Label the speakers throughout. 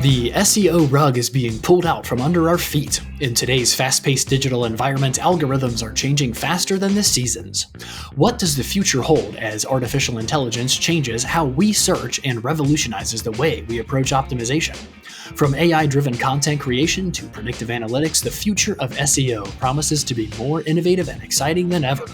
Speaker 1: The SEO rug is being pulled out from under our feet. In today's fast-paced digital environment, algorithms are changing faster than the seasons. What does the future hold as artificial intelligence changes how we search and revolutionizes the way we approach optimization? From AI-driven content creation to predictive analytics, the future of SEO promises to be more innovative and exciting than ever.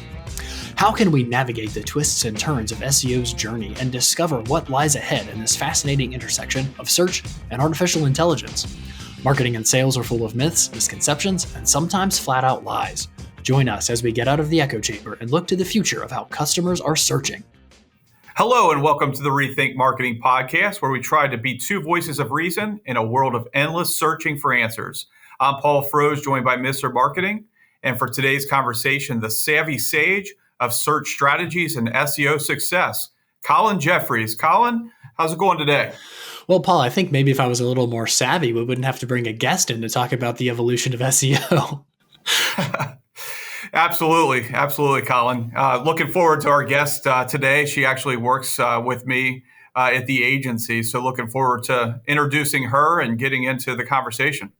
Speaker 1: How can we navigate the twists and turns of SEO's journey and discover what lies ahead in this fascinating intersection of search and artificial intelligence? Marketing and sales are full of myths, misconceptions, and sometimes flat-out lies. Join us as we get out of the echo chamber and look to the future of how customers are searching.
Speaker 2: Hello and welcome to the Rethink Marketing Podcast, where we try to be two voices of reason in a world of endless searching for answers. I'm Paul Frodge, joined by Mr. Marketing, and for today's conversation, the savvy sage of search strategies and SEO success, Colin Jeffries. Colin, how's it going today?
Speaker 1: Well, Paul, I think maybe if I was a little more savvy, we wouldn't have to bring a guest in to talk about the evolution of SEO.
Speaker 2: Absolutely, Colin. Looking forward to our guest today. She actually works with me at the agency, so looking forward to introducing her and getting into the conversation.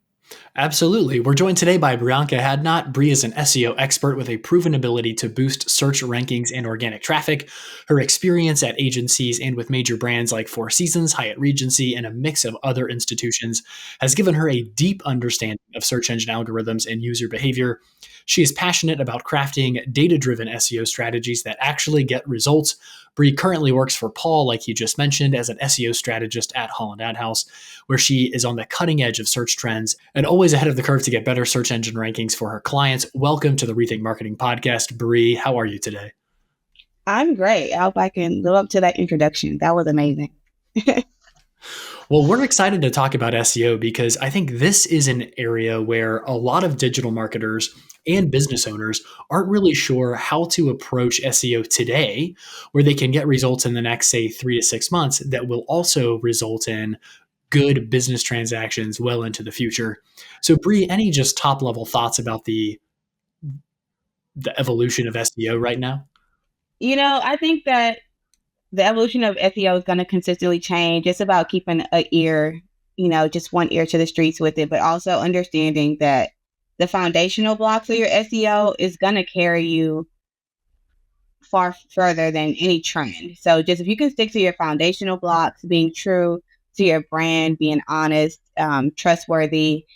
Speaker 1: Absolutely. We're joined today by Brianca Hadnot. Bri is an SEO expert with a proven ability to boost search rankings and organic traffic. Her experience at agencies and with major brands like Four Seasons, Hyatt Regency, and a mix of other institutions has given her a deep understanding of search engine algorithms and user behavior. She is passionate about crafting data-driven SEO strategies that actually get results. Bri currently works for Paul, like you just mentioned, as an SEO strategist at Holland Ad House, where she is on the cutting edge of search trends and always ahead of the curve to get better search engine rankings for her clients. Welcome to the Rethink Marketing Podcast. Bri, how are you today?
Speaker 3: I'm great. I hope I can live up to that introduction. That was amazing.
Speaker 1: Well, we're excited to talk about SEO because I think this is an area where a lot of digital marketers and business owners aren't really sure how to approach SEO today, where they can get results in the next, say, 3 to 6 months that will also result in good business transactions well into the future. So, Bri, any just top level thoughts about the evolution of SEO right now?
Speaker 3: I think that the evolution of SEO is going to consistently change. It's about keeping an ear, just one ear to the streets with it, but also understanding that the foundational blocks of your SEO is going to carry you far further than any trend. So just if you can stick to your foundational blocks, being true to your brand, being honest, trustworthy,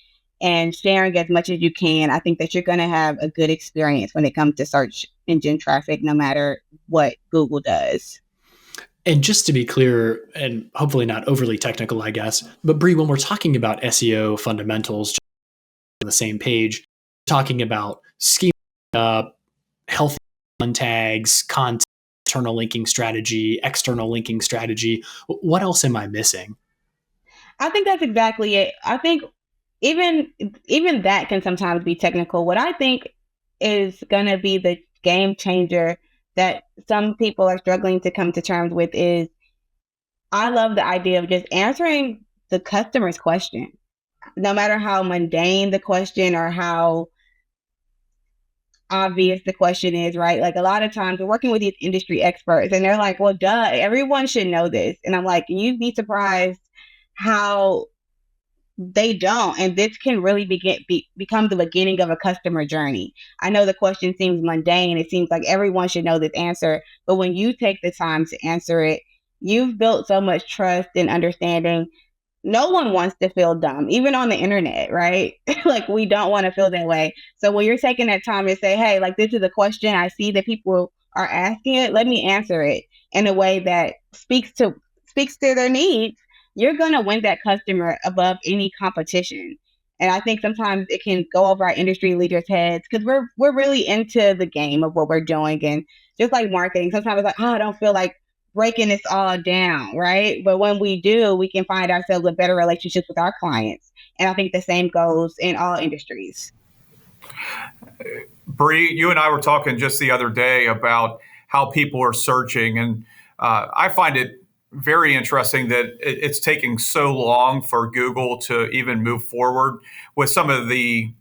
Speaker 3: and sharing as much as you can, I think that you're going to have a good experience when it comes to search engine traffic, no matter what Google does.
Speaker 1: And just to be clear, and hopefully not overly technical, I guess, but Bri, when we're talking about SEO fundamentals, just on the same page, talking about schema, healthy tags, content, internal linking strategy, external linking strategy, what else am I missing?
Speaker 3: I think that's exactly it. I think even that can sometimes be technical. What I think is going to be the game changer that some people are struggling to come to terms with is, I love the idea of just answering the customer's question, no matter how mundane the question or how obvious the question is, right? Like, a lot of times we're working with these industry experts and they're like, well, duh, everyone should know this. And I'm like, you'd be surprised how they don't. And this can really become the beginning of a customer journey. I know the question seems mundane. It seems like everyone should know this answer. But when you take the time to answer it, you've built so much trust and understanding. No one wants to feel dumb, even on the internet, right? Like, we don't want to feel that way. So when you're taking that time to say, hey, like, this is a question I see that people are asking it, let me answer it in a way that speaks to their needs, you're going to win that customer above any competition. And I think sometimes it can go over our industry leaders' heads because we're really into the game of what we're doing. And just like marketing, sometimes it's like, oh, I don't feel like breaking this all down, right? But when we do, we can find ourselves with better relationships with our clients. And I think the same goes in all industries.
Speaker 2: Bri, you and I were talking just the other day about how people are searching. And I find it very interesting that it's taking so long for Google to even move forward with some of the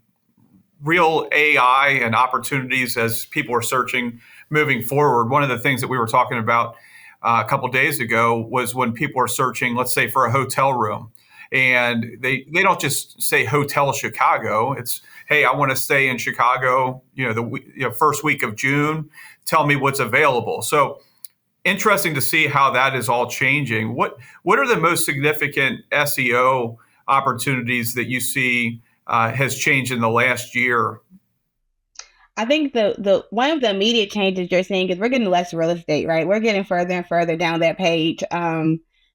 Speaker 2: real AI and opportunities as people are searching moving forward. One of the things that we were talking about a couple of days ago was when people are searching, let's say, for a hotel room. And they don't just say Hotel Chicago. It's, hey, I want to stay in Chicago, the first week of June. Tell me what's available. So interesting to see how that is all changing. What are the most significant SEO opportunities that you see has changed in the last year?
Speaker 3: I think the one of the immediate changes you're seeing is we're getting less real estate, right? We're getting further and further down that page.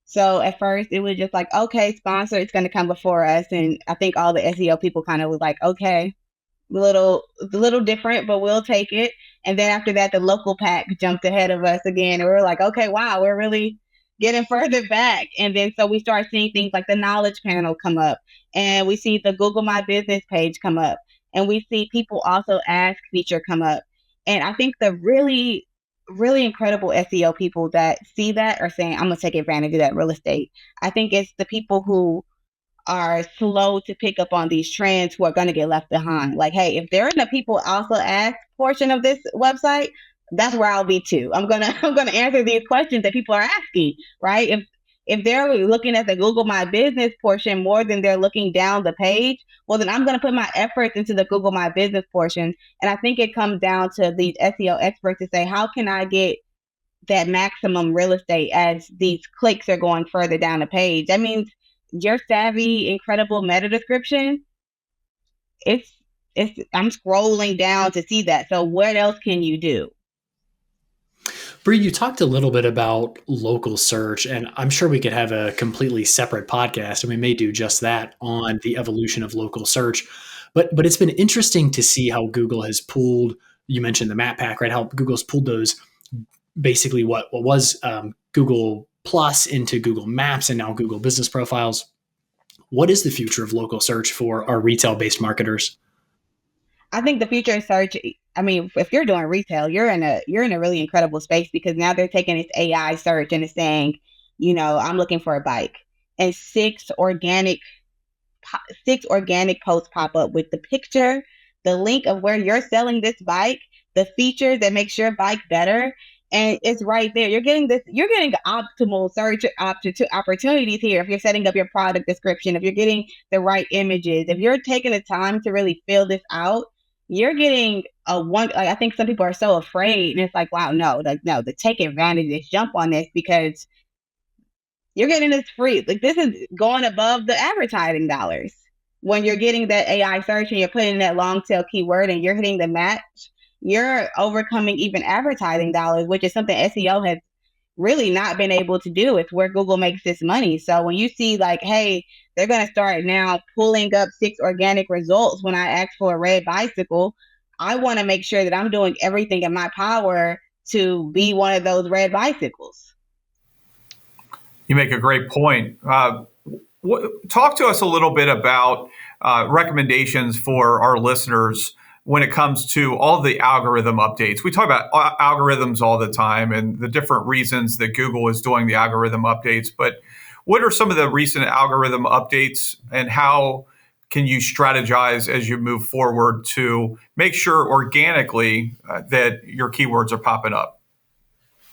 Speaker 3: So at first it was just like, okay, sponsor, it's going to come before us. And I think all the SEO people kind of was like, okay, a little different, but we'll take it. And then after that, the local pack jumped ahead of us again. And we were like, okay, wow, we're really getting further back. And then so we start seeing things like the knowledge panel come up, and we see the Google My Business page come up, and we see people also ask feature come up. And I think the really, really incredible SEO people that see that are saying, I'm going to take advantage of that real estate. I think it's the people who are slow to pick up on these trends who are going to get left behind. Like, hey, if they're in the people also ask portion of this website, that's where I'll be too. I'm gonna answer these questions that people are asking, right? If they're looking at the Google My Business portion more than they're looking down the page, well, then I'm going to put my efforts into the Google My Business portion. And I think it comes down to these SEO experts to say, how can I get that maximum real estate as these clicks are going further down the page? That means your savvy, incredible meta description, I'm scrolling down to see that. So what else can you do?
Speaker 1: Bree, you talked a little bit about local search, and I'm sure we could have a completely separate podcast, and we may do just that on the evolution of local search. But it's been interesting to see how Google has pulled, you mentioned the map pack, right? How Google's pulled those, basically what was Google Plus into Google Maps and now Google Business Profiles. What is the future of local search for our retail-based marketers?
Speaker 3: I think the future of search, I mean, if you're doing retail, you're in a really incredible space, because now they're taking this AI search and it's saying, I'm looking for a bike, and six organic posts pop up with the picture, the link of where you're selling this bike, the features that makes your bike better. And it's right there. You're getting optimal search opportunities here. If you're setting up your product description, if you're getting the right images, if you're taking the time to really fill this out, you're getting I think some people are so afraid, and it's like, wow, no, to take advantage of this, jump on this, because you're getting this free. Like, this is going above the advertising dollars. When you're getting that AI search and you're putting that long tail keyword and you're hitting the match, you're overcoming even advertising dollars, which is something SEO has really not been able to do. It's where Google makes this money. So when you see like, hey, they're going to start now pulling up 6 organic results when I ask for a red bicycle, I want to make sure that I'm doing everything in my power to be one of those red bicycles.
Speaker 2: You make a great point. Talk to us a little bit about recommendations for our listeners when it comes to all the algorithm updates. We talk about algorithms all the time and the different reasons that Google is doing the algorithm updates, but what are some of the recent algorithm updates, and how can you strategize as you move forward to make sure organically that your keywords are popping up?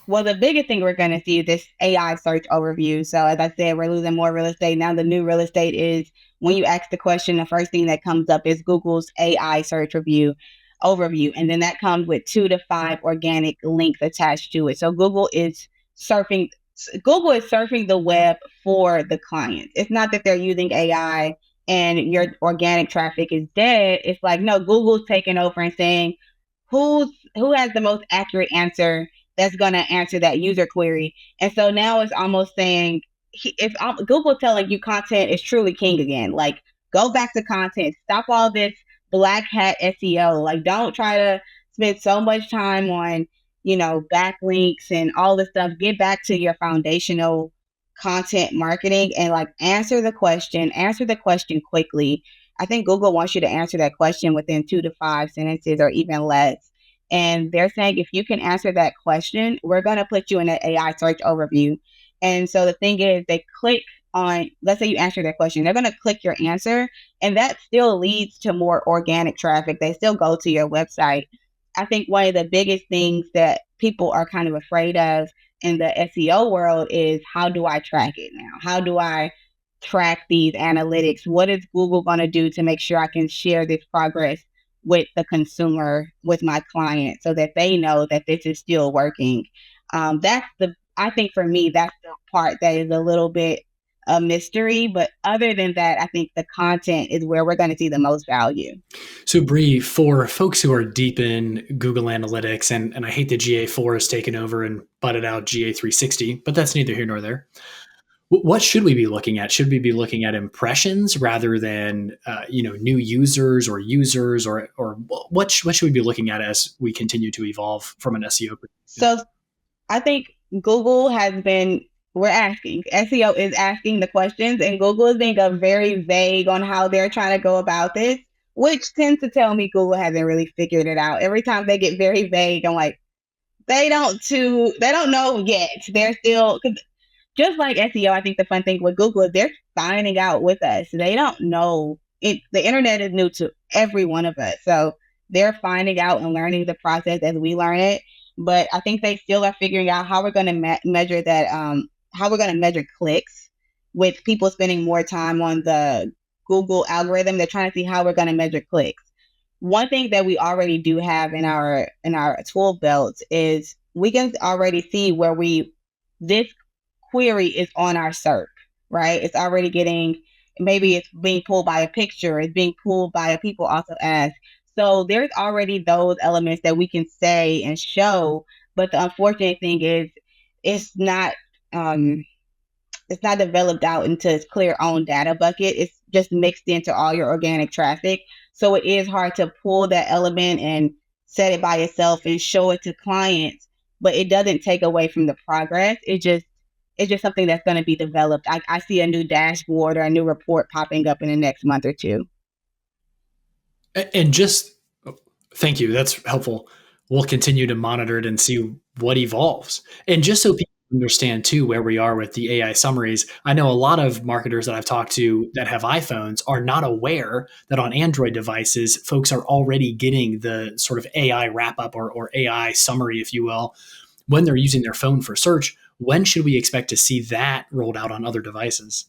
Speaker 3: Well, the biggest thing we're going to see is this AI search overview. So as I said, we're losing more real estate. Now the new real estate is when you ask the question, the first thing that comes up is Google's AI search overview. And then that comes with 2 to 5 organic links attached to it. So Google is surfing the web for the clients. It's not that they're using AI and your organic traffic is dead. It's like, no, Google's taking over and saying, who has the most accurate answer that's going to answer that user query. And so now it's almost saying, if Google telling you content is truly king again, like, go back to content, stop all this black hat SEO. Like, don't try to spend so much time on, backlinks and all this stuff. Get back to your foundational content marketing and like answer the question quickly. I think Google wants you to answer that question within 2 to 5 sentences or even less. And they're saying, if you can answer that question, we're going to put you in an AI search overview. And so the thing is, they click on, let's say you answer that question, they're going to click your answer, and that still leads to more organic traffic. They still go to your website. I think one of the biggest things that people are kind of afraid of in the SEO world is, how do I track it now? How do I track these analytics? What is Google going to do to make sure I can share this progress with the consumer, with my client, so that they know that this is still working? I think for me, that's the part that is a little bit a mystery. But other than that, I think the content is where we're going to see the most value.
Speaker 1: So, Bree, for folks who are deep in Google Analytics, and I hate that GA4 has taken over and butted out GA360, but that's neither here nor there. What should we be looking at? Should we be looking at impressions rather than new users, or what should we be looking at as we continue to evolve from an SEO perspective?
Speaker 3: So I think Google has been, we're asking, SEO is asking the questions, and Google is being very vague on how they're trying to go about this, which tends to tell me Google hasn't really figured it out. Every time they get very vague, I'm like, they don't know yet. They're still, just like SEO, I think the fun thing with Google is they're finding out with us. They don't know it. The internet is new to every one of us. So they're finding out and learning the process as we learn it. But I think they still are figuring out how we're going to measure that, how we're going to measure clicks with people spending more time on the Google algorithm. They're trying to see how we're going to measure clicks. One thing that we already do have in our tool belt is we can already see where this query is on our SERP, right? It's already maybe it's being pulled by a picture, it's being pulled by a people also ask. So there's already those elements that we can say and show, but the unfortunate thing is it's not developed out into its clear own data bucket. It's just mixed into all your organic traffic. So it is hard to pull that element and set it by itself and show it to clients, but it doesn't take away from the progress. It's just something that's going to be developed. I see a new dashboard or a new report popping up in the next month or two.
Speaker 1: And thank you. That's helpful. We'll continue to monitor it and see what evolves. And just so people understand too where we are with the AI summaries, I know a lot of marketers that I've talked to that have iPhones are not aware that on Android devices, folks are already getting the sort of AI wrap up or AI summary, if you will, when they're using their phone for search. When should we expect to see that rolled out on other devices?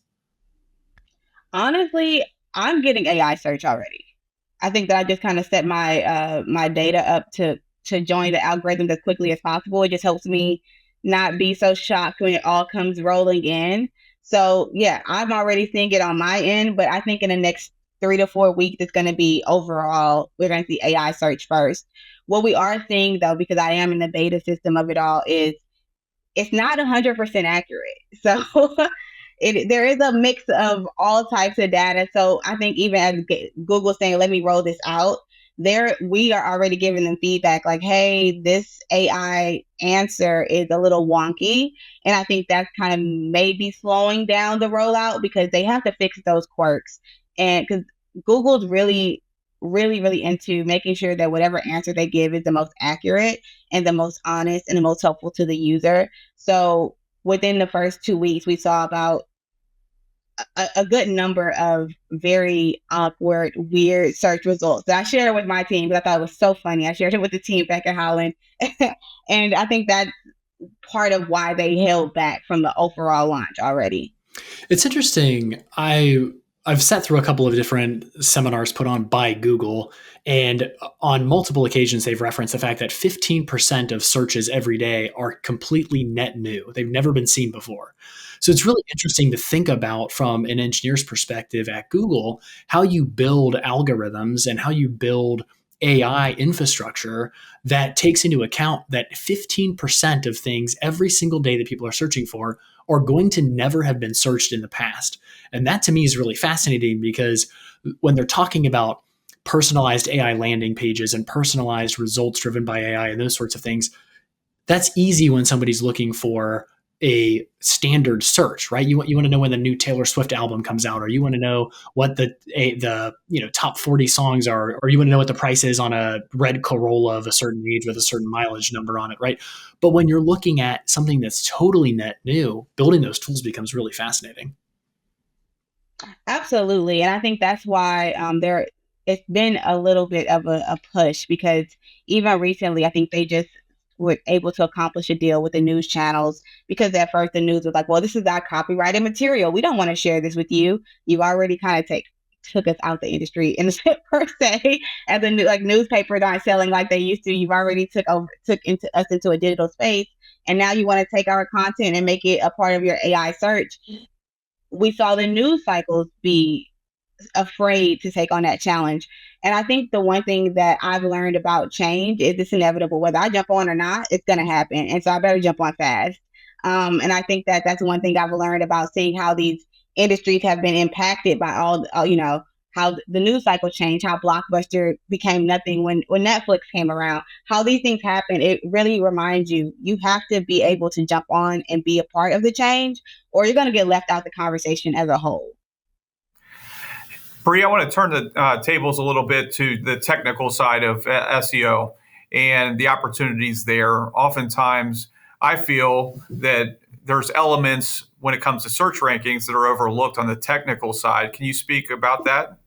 Speaker 3: Honestly, I'm getting AI search already. I think that I just kind of set my data up to join the algorithm as quickly as possible. It just helps me not be so shocked when it all comes rolling in. So yeah, I'm already seeing it on my end, but I think in the next 3 to 4 weeks, it's going to be overall, we're going to see AI search first. What we are seeing though, because I am in the beta system of it all, is it's not 100% accurate. So there is a mix of all types of data. So I think even as Google's saying, let me roll this out, we are already giving them feedback like, hey, this AI answer is a little wonky. And I think that's kind of maybe slowing down the rollout because they have to fix those quirks. And because Google's really into making sure that whatever answer they give is the most accurate and the most honest and the most helpful to the user. So within the first 2 weeks, we saw about a good number of very awkward, weird search results that I shared with my team because I thought it was so funny. I shared it with the team back at Holland. And I think that's part of why they held back from the overall launch already.
Speaker 1: It's interesting. I've sat through a couple of different seminars put on by Google, and on multiple occasions, they've referenced the fact that 15% of searches every day are completely net new. They've never been seen before. So it's really interesting to think about from an engineer's perspective at Google, how you build algorithms and how you build AI infrastructure that takes into account that 15% of things every single day that people are searching for are going to never have been searched in the past. And that to me is really fascinating because when they're talking about personalized AI landing pages and personalized results driven by AI and those sorts of things, that's easy when somebody's looking for a standard search, right? You want to know when the new Taylor Swift album comes out, or you want to know what the top 40 songs are, or you want to know what the price is on a red Corolla of a certain age with a certain mileage number on it, right? But when you're looking at something that's totally net new, building those tools becomes really fascinating.
Speaker 3: Absolutely. And I think that's why it's been a little bit of a push because even recently, I think they just were able to accomplish a deal with the news channels, because at first the news was like, well, this is our copyrighted material. We don't want to share this with you. You've already kind of took us out the industry in per se, as a newspapers aren't selling like they used to. You've already took us into a digital space, and now you want to take our content and make it a part of your AI search. We saw the news cycles be afraid to take on that challenge. And I think the one thing that I've learned about change is it's inevitable. Whether I jump on or not, it's going to happen. And so I better jump on fast. And I think that that's one thing I've learned about seeing how these industries have been impacted by how the news cycle changed, how Blockbuster became nothing when Netflix came around, how these things happen. It really reminds you have to be able to jump on and be a part of the change, or you're going to get left out the conversation as a whole.
Speaker 2: Bree, I want to turn the tables a little bit to the technical side of SEO and the opportunities there. Oftentimes, I feel that there's elements when it comes to search rankings that are overlooked on the technical side. Can you speak about that?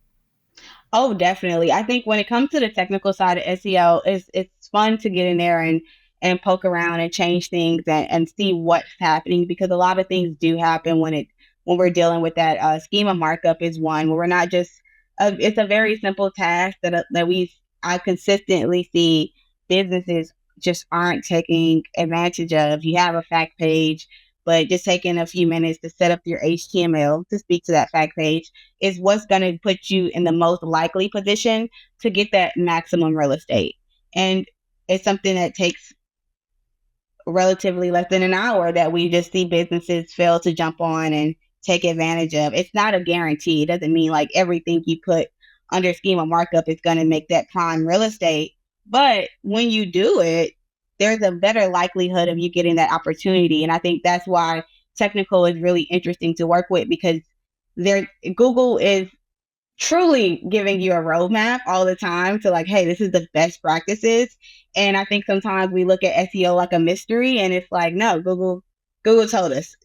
Speaker 3: Oh, definitely. I think when it comes to the technical side of SEO, it's fun to get in there and poke around and change things and see what's happening, because a lot of things do happen when we're dealing with that. Schema markup is one where we're not just, it's a very simple task that I consistently see businesses just aren't taking advantage of. You have a fact page, but just taking a few minutes to set up your HTML to speak to that fact page is what's going to put you in the most likely position to get that maximum real estate. And it's something that takes relatively less than an hour that we just see businesses fail to jump on and take advantage of. It's not a guarantee. It doesn't mean like everything you put under schema markup is going to make that prime real estate. But when you do it, there's a better likelihood of you getting that opportunity. And I think that's why technical is really interesting to work with, because Google is truly giving you a roadmap all the time to like, hey, this is the best practices. And I think sometimes we look at SEO like a mystery, and it's like, no, Google told us.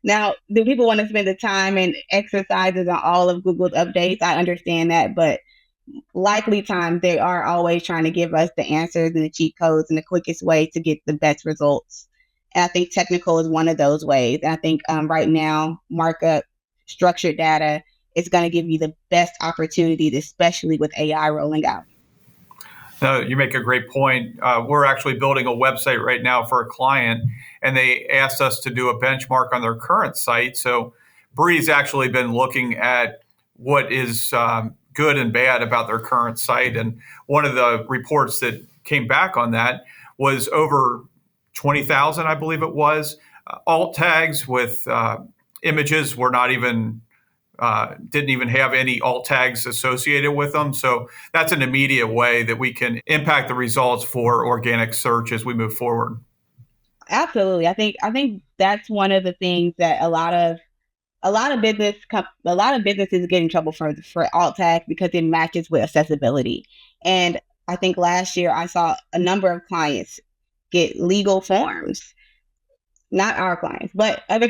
Speaker 3: Now, do people want to spend the time and exercises on all of Google's updates? I understand that, but likely times they are always trying to give us the answers and the cheat codes and the quickest way to get the best results. And I think technical is one of those ways. And I think right now, markup, structured data is going to give you the best opportunities, especially with AI rolling out.
Speaker 2: No, you make a great point. We're actually building a website right now for a client, and they asked us to do a benchmark on their current site. So Bree's actually been looking at what is good and bad about their current site. And one of the reports that came back on that was over 20,000, I believe it was, alt tags with images were not even didn't even have any alt tags associated with them. So that's an immediate way that we can impact the results for organic search as we move forward.
Speaker 3: Absolutely. I think that's one of the things that a lot of businesses get in trouble for alt tags, because it matches with accessibility. And I think last year I saw a number of clients get legal forms, not our clients, but other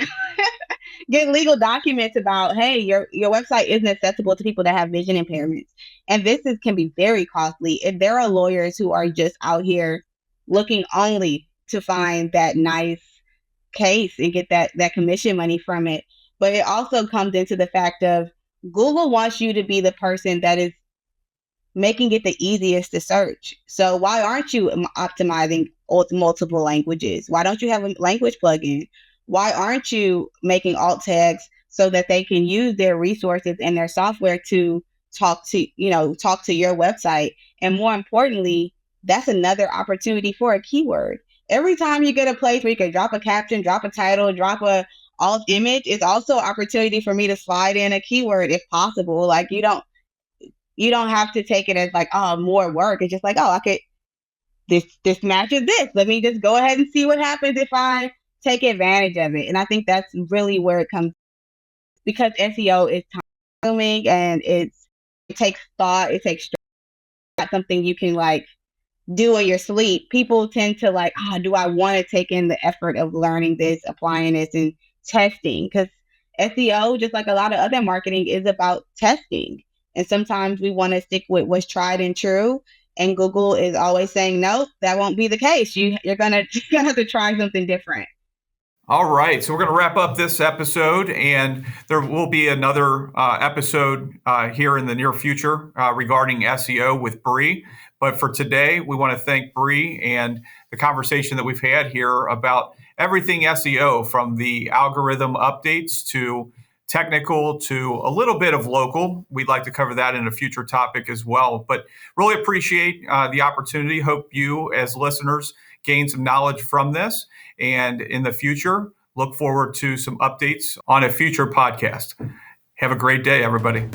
Speaker 3: get legal documents about, hey, your website isn't accessible to people that have vision impairments. And can be very costly. If there are lawyers who are just out here looking only to find that nice case and get that commission money from it. But it also comes into the fact of Google wants you to be the person that is making it the easiest to search. So why aren't you optimizing multiple languages? Why don't you have a language plugin? Why aren't you making alt tags so that they can use their resources and their software to talk to your website? And more importantly, that's another opportunity for a keyword. Every time you get a place where you can drop a caption, drop a title, drop a alt image, it's also an opportunity for me to slide in a keyword if possible. Like you don't have to take it as like, oh, more work. It's just like, oh, okay, this matches this. Let me just go ahead and see what happens if I take advantage of it. And I think that's really where it comes, because SEO is time consuming and it takes thought, it takes not something you can like do in your sleep. People tend to like, do I want to take in the effort of learning this, applying this, and testing? Because SEO, just like a lot of other marketing, is about testing. And sometimes we want to stick with what's tried and true. And Google is always saying, nope, that won't be the case. You're gonna have to try something different.
Speaker 2: All right, so we're going to wrap up this episode, and there will be another episode here in the near future regarding SEO with Bree. But for today, we want to thank Bree and the conversation that we've had here about everything SEO, from the algorithm updates to technical to a little bit of local. We'd like to cover that in a future topic as well. But really appreciate the opportunity. Hope you, as listeners, gain some knowledge from this. And in the future, look forward to some updates on a future podcast. Have a great day, everybody.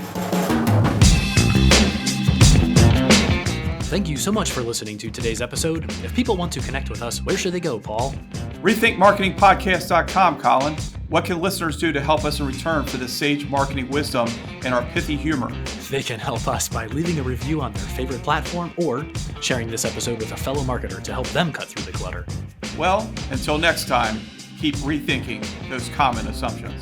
Speaker 1: Thank you so much for listening to today's episode. If people want to connect with us, where should they go, Paul?
Speaker 2: RethinkMarketingPodcast.com, Colin. What can listeners do to help us in return for the sage marketing wisdom and our pithy humor?
Speaker 1: They can help us by leaving a review on their favorite platform or sharing this episode with a fellow marketer to help them cut through the clutter.
Speaker 2: Well, until next time, keep rethinking those common assumptions.